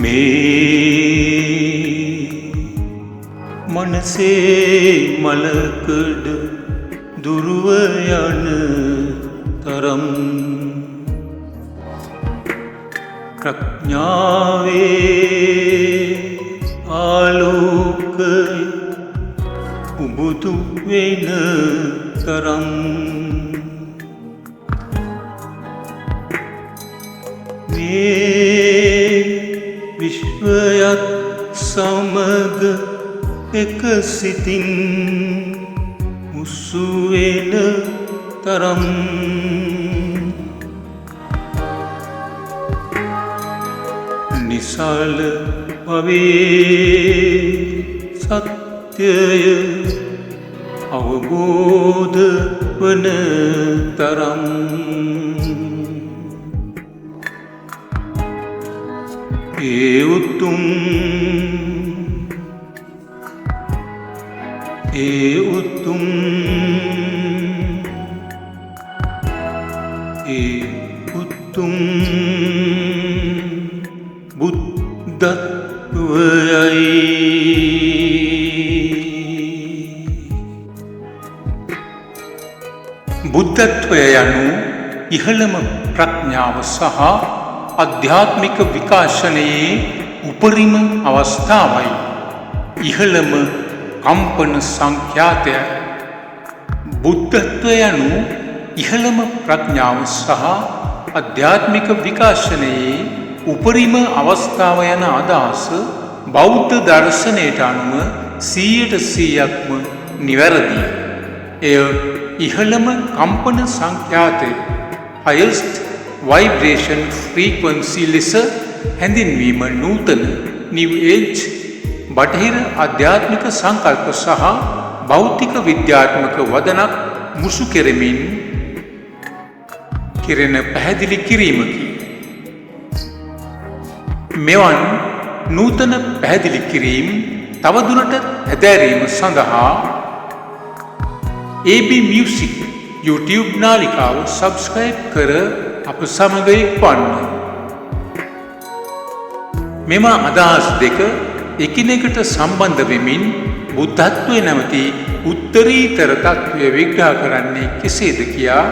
මේ මනසේ මලකඩ දුරුව යන තරම් ප්‍රඥාවේ ආලෝකය උබුදු වෙන තරම් මේ විශ්වයත් සමග එක සිතින් මුසු වෙන තරම් නිසල භවයේ සත්‍යය අවබෝධ වන තරම් ඒ උතුම් බුද්ධත්වයයි. බුද්ධත්වය යනු ඉහළම ප්‍රඥාව සහ අධ්‍යාත්මික විකාශනයේ උපරිම අවස්ථාවයි. ඉහළම කම්පන සංඛ්‍යාතය. බුද්ධත්වය යනු ඉහළම ප්‍රඥාව සහ අධ්‍යාත්මික විකාශනයේ උපරිම අවස්ථාව යන අදහස බෞද්ධ දර්ශනයට අනුව 100%ක්ම නිවැරදිය. එය ඉහළම කම්පන සංඛ්‍යාතය highest vibration frequency ලෙස හැඳින්වීම නූතන new age බටහිර ආධ්‍යාත්මික සංකල්ප සහ භෞතික විද්‍යාත්මක වදනක් මුසු කෙරෙමින් කෙරෙන පැහැදිලි කිරීමකි. මෙවන් නූතන පැහැදිලි කිරීම තවදුරටත් හැදෑරීම සඳහා AB Music YouTube නාලිකාව සබ්ස්ක්‍රයිබ් කර අප සමග එක්වන්න. මෙම අදහස් දෙක එකිනෙකට සම්බන්ධ වෙමින් බුද්ධත්වය නැමැති උත්තරීතර තත්ත්වය විග්‍රහ කරන්නේ කෙසේද කියා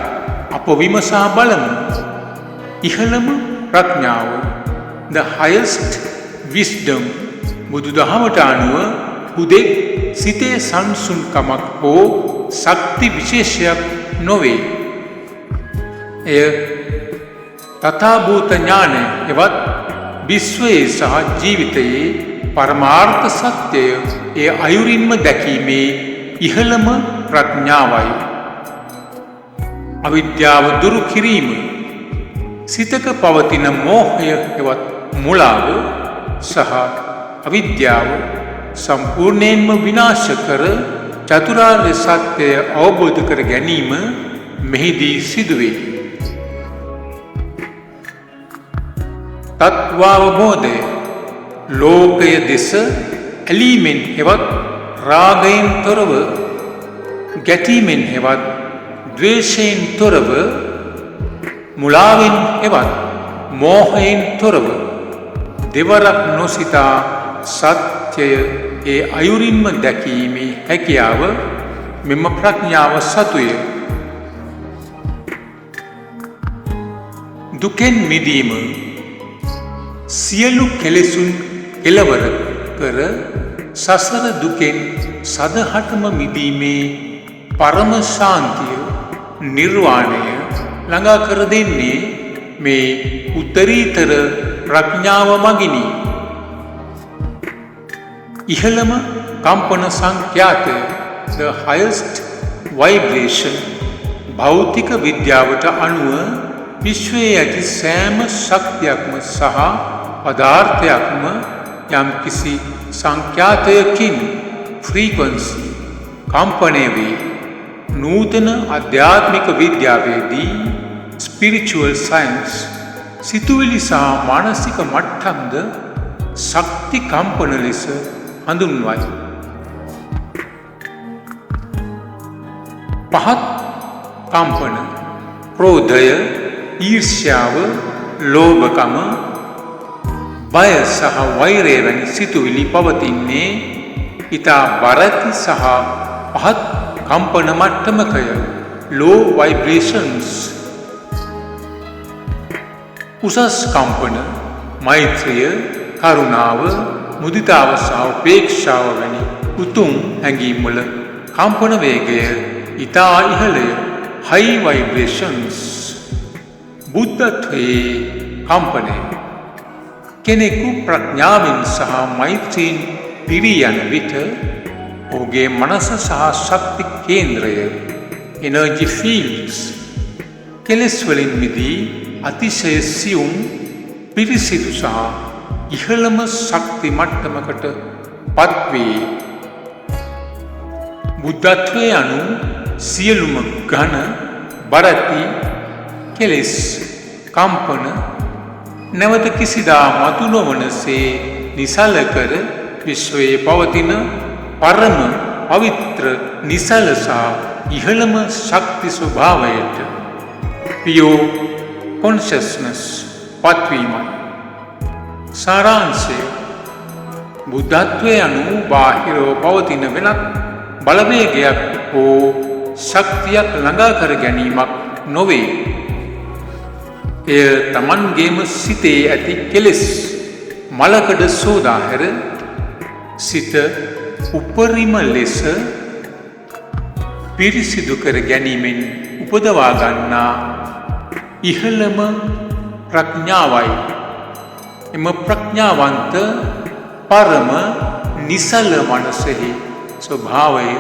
අප විමසා බලමු. ඉහළම ප්‍රඥාව the highest wisdom බුදුදහමට අනුව හුදෙක් සිතේ සංසුන්කමක් හෝ ශක්ති විශේෂයක් නොවේ. එය තථාභූත ඥානය එවත් විශ්වයේ සහ ජීවිතයේ පරමාර්ථ සත්‍යය ඒ අයුරින්ම දැකීමේ ඉහළම ප්‍රඥාවයි. අවිද්‍යාව දුරු කිරීම සිතක පවතින මෝහය එවත් මුලාව සහ අවිද්‍යාව සම්පූර්ණයෙන්ම විනාශ කර චතුරාර්ය සත්‍යය අවබෝධ කර ගැනීම මෙහිදී සිදුවේ. තත්වාවබෝධය ලෝකය දෙස ඇලීමෙන් හෙවත් රාගයෙන් තොරව, ගැටීමෙන් හෙවත් ද්වේෂයෙන් තොරව, මුලාවෙන් හෙවත් මෝහයෙන් තොරව දෙවරක් නොසිතා සත්‍යය ඒ අයුරින්ම දැකීමේ හැකියාව මෙම ප්‍රඥාව සතුය. දුකෙන් මිදීම සියලු කෙලෙසුන් කෙලවර කර සසර දුකෙන් සදහටම මිදීමේ පරම ශාන්තිය නිර්වාණය ළඟා කර දෙන්නේ මේ උත්තරීතර ප්‍රඥාව මගිනි. ඉහළම කම්පන සංඛ්‍යාතය the highest vibration භෞතික විද්‍යාවට අනුව විශ්වයේ ඇති සෑම ශක්තියක්ම සහ පදාර්ථයක්ම යම් කිසි සංඛ්‍යාතයකින් ෆ්‍රීකවන්සි කම්පණය වේ. නූතන අධ්‍යාත්මික විද්‍යාවේදී ස්පිරිචුවල් සයන්ස් සිතුවිලි සහ මානසික මට්ටම්ද ශක්ති කම්පන ලෙස හඳුන්වයි. පහත් කම්පන ක්‍රෝධය, ඊර්ෂ්‍යාව, ලෝභකම, බය සහ වෛරය වැනි සිතුවිලි පවතින්නේ ඉතා බරති සහ පහත් කම්පන මට්ටමකය. low vibrations. උසස් කම්පන මෛත්‍රිය, කරුණාව, මුදිතාව සහ උපේක්ෂාව වැනි උතුම් හැඟීම්වල කම්පන වේගය ඉතා ඉහළය. high vibrations. බුද්ධත්වයේ කම්පනය. කෙනෙකු ප්‍රඥාවෙන් සහ මෛත්‍රියෙන් පිරී යන විට ඔහුගේ මනස සහ ශක්ති කේන්ද්‍රය energy fields කෙලෙස් වලින් මිදී අතිශය සියුම්, පිරිසිදු සහ ඉහළම ශක්ති මට්ටමකට පත්වේ. බුද්ධත්වයේ අනු සියලුම ඝන බරති කෙලෙස් කම්පන නැවත කිසිදා මතු නොවනසේ නිසල කර විශ්වයේ පවතින පරම පවිත්‍ර නිසල සහ ඉහළම ශක්ති ස්වභාවයට pure consciousness පත්වීමයි. සාරාංශය බුද්ධත්වයේ අනු බාහිරව පවතින වෙනත් බලවේගයක් හෝ ශක්තියක් ළඟා කර ගැනීමක් නොවේ. එය තමන්ගේම සිතේ ඇති කෙලෙස් මලකඩ සෝදා හැර සිත උපරිම ලෙස පිරිසිදු කර ගැනීමෙන් උපදවා ගන්නා ඉහළම ප්‍රඥාවයි. එම ප්‍රඥාවන්ත පරම නිසල මනසෙහි ස්වභාවය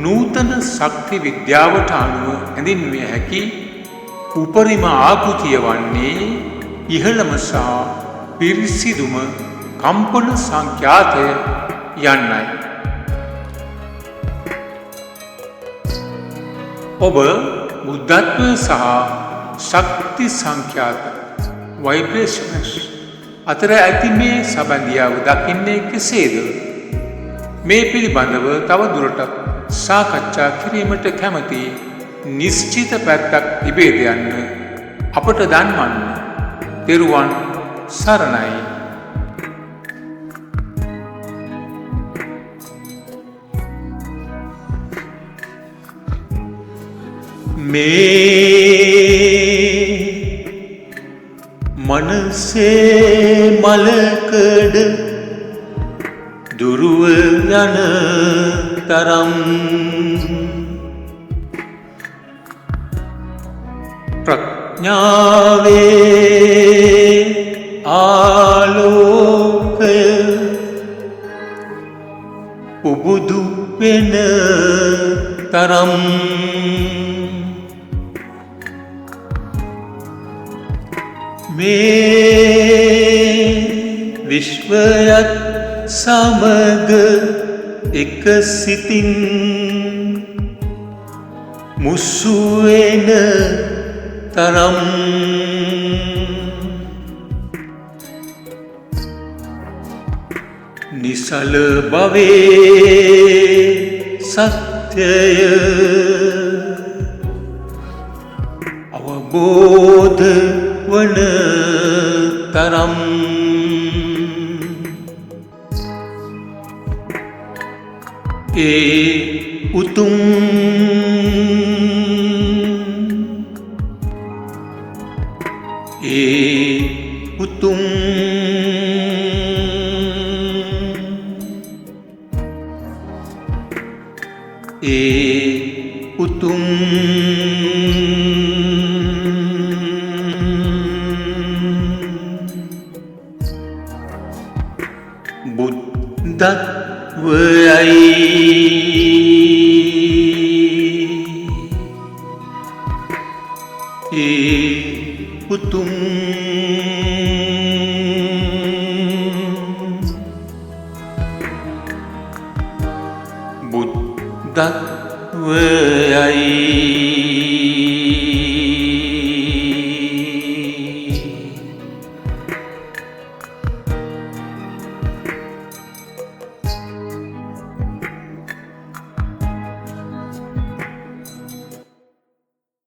නූතන ශක්ති විද්‍යාවට අනුව හැඳින්විය හැකි උපරිම ආකෘතිය වන්නේ ඉහළම සහ පිරිසිදුම කම්පන සංඛ්‍යාතය යන්නයි. ඔබ බුද්ධත්වය සහ ශක්ති සංඛ්‍යාත vibrations අතර ඇති මේ සබඳියාව දකින්නේ කෙසේද? මේ පිළිබඳව තව දුරටත් සාකච්ඡා කිරීමට කැමති නිශ්චිත පැත්තක් තිබේද යන්න අපට දන්වන්න. තෙරුවන් සරණයි. මේ මනසේ මලකඩ දුරුව යන තරම් ප්‍රඥාවේ ආලෝකය උබුදු වෙන තරම් මේ විශ්වයත් සමග එක සිතින් මුසු වෙන තරම් නිසල භවයේ සත්‍යය අවබෝධ වන තරම් ඒ උතුම් උතුම් උතුම් බුද්ධත්වයයි උතුම් බුද්ධත්වයයි